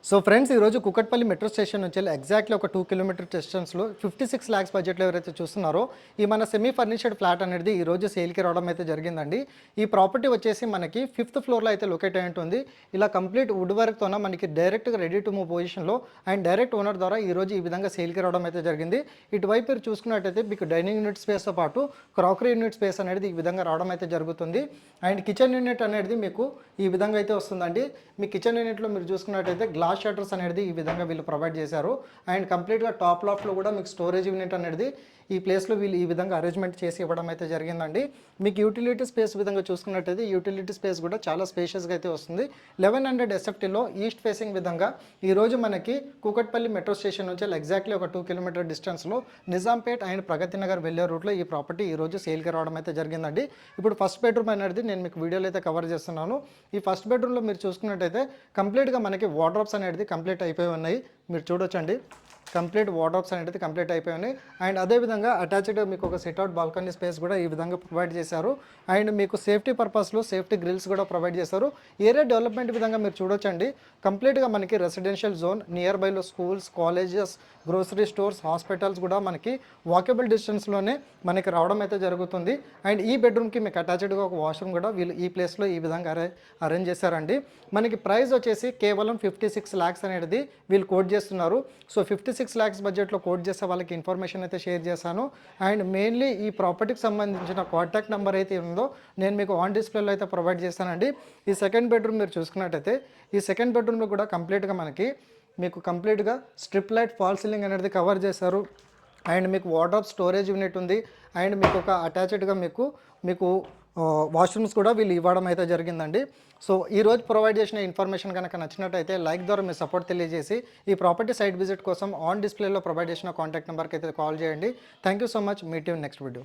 So friends, ఈరోజు Kukatpally metro station నుంచి exactly ఒక 2 కిలోమీటర్ డిస్టెన్స్లో 56 ల్యాక్స్ బడ్జెట్లో ఎవరైతే చూస్తున్నారో ఈ మన సెమీ ఫర్నిచర్డ్ ఫ్లాట్ అనేది ఈరోజు సేల్కి రావడం అయితే జరిగిందండి. ఈ ప్రాపర్టీ వచ్చేసి మనకి 5th ఫ్లోర్లో అయితే లొకేట్ అయి ఉంటుంది. ఇలా కంప్లీట్ వుడ్ వర్క్తోన మనకి డైరెక్ట్గా రెడీ టు మూవ్ పొజిషన్లో అండ్ డైరెక్ట్ ఓనర్ ద్వారా ఈరోజు ఈ విధంగా సేల్కి రావడం అయితే జరిగింది. ఇటువైపు మీరు చూసుకున్నట్టయితే మీకు డైనింగ్ యూనిట్ స్పేస్తో పాటు క్రాకరీ యూనిట్ స్పేస్ అనేది ఈ విధంగా రావడం అయితే జరుగుతుంది. అండ్ కిచెన్ యూనిట్ అనేది మీకు ఈ విధంగా అయితే వస్తుందండి. మీ కిచెన్ యూనిట్లో మీరు చూసుకున్నట్టయితే గ్లాస్ షట్టర్స్ అనేది ఈ విధంగా వీళ్ళు ప్రొవైడ్ చేశారు. అండ్ కంప్లీట్గా టాప్ లాఫ్ట్లో కూడా మీకు స్టోరేజ్ యూనిట్ అనేది ఈ ప్లేస్లో వీళ్ళు ఈ విధంగా అరేంజ్మెంట్ చేసి ఇవ్వడం అయితే జరిగిందండి. మీకు యూటిలిటీ స్పేస్ విధంగా చూసుకున్నట్టయితే యూటిలిటీ స్పేస్ కూడా చాలా స్పేషియస్గా అయితే వస్తుంది. 1100 SFTలో ఈస్ట్ ఫేసింగ్ విధంగా ఈరోజు మనకి కూకట్పల్లి మెట్రో స్టేషన్ నుంచి ఎగ్జాక్ట్లీ ఒక 2 కిలోమీటర్ డిస్టెన్స్లో నిజాంపేట్ అండ్ ప్రగతి నగర్ వెళ్ళే రూట్లో ఈ ప్రాపర్టీ ఈరోజు సేల్కి రావడం అయితే జరిగిందండి. ఇప్పుడు ఫస్ట్ బెడ్రూమ్ అనేది నేను మీకు వీడియోలో అయితే కవర్ చేస్తున్నాను. ఈ ఫస్ట్ బెడ్రూమ్లో మీరు చూసుకున్నట్టయితే కంప్లీట్గా మనకి వార్డ్రోబ్స్ అనేది కంప్లీట్ అయిపోయి ఉన్నాయి. మీరు చూడొచ్చండి, కంప్లీట్ వార్డ్రోబ్స్ అనేది కంప్లీట్ అయిపోయి ఉన్నాయి. అండ్ అదేవిధంగా అటాచ్డ్గా మీకు ఒక సిట్అవుట్ బాల్కనీ స్పేస్ కూడా ఈ విధంగా ప్రొవైడ్ చేశారు. అండ్ మీకు సేఫ్టీ పర్పస్లో సేఫ్టీ గ్రిల్స్ కూడా ప్రొవైడ్ చేశారు. ఏరియా డెవలప్మెంట్ విధంగా మీరు చూడొచ్చండి, కంప్లీట్గా మనకి రెసిడెన్షియల్ జోన్, నియర్ బైలో schools, colleges, grocery stores, hospitals కూడా మనకి వాకబుల్ డిస్టెన్స్లోనే మనకి రావడం అయితే జరుగుతుంది. అండ్ ఈ బెడ్రూమ్కి మీకు అటాచ్డ్గా ఒక వాష్రూమ్ కూడా వీళ్ళు ఈ ప్లేస్లో ఈ విధంగా అరేంజ్ చేశారండి. మనకి ప్రైస్ వచ్చేసి కేవలం 56 ల్యాక్స్ అనేది వీళ్ళు కోట్ చేస్తున్నారు. సో 56 ల్యాక్స్ బడ్జెట్లో కోట్ చేస్తే వాళ్ళకి ఇన్ఫర్మేషన్ అయితే షేర్ చేశాను. అండ్ మెయిన్లీ ఈ ప్రాపర్టీకి సంబంధించిన కాంటాక్ట్ నెంబర్ అయితే ఉందో నేను మీకు ఆన్ డిస్ప్లేలో అయితే ప్రొవైడ్ చేశానండి. ఈ సెకండ్ బెడ్రూమ్ మీరు చూసుకున్నట్టయితే ఈ సెకండ్ బెడ్రూమ్లో కూడా కంప్లీట్గా మీకు కంప్లీట్గా స్ట్రిప్ లైట్ ఫాల్ సీలింగ్ అనేది కవర్ చేశారు. అండ్ మీకు వార్డ్రోబ్ స్టోరేజ్ యూనిట్ ఉంది. అండ్ మీకు ఒక అటాచ్డ్గా మీకు వాష్రూమ్స్ కూడా వీళ్ళు ఇవ్వడం అయితే జరిగిందండి. సో ఈరోజు ప్రొవైడ్ చేసిన ఇన్ఫర్మేషన్ కనుక నచ్చినట్టయితే లైక్ ద్వారా మీ సపోర్ట్ తెలియజేసి ఈ ప్రాపర్టీ సైట్ విజిట్ కోసం ఆన్ డిస్ప్లేలో ప్రొవైడ్ చేసిన కాంటాక్ట్ నెంబర్కి అయితే కాల్ చేయండి. Thank you so much. Meet you next video.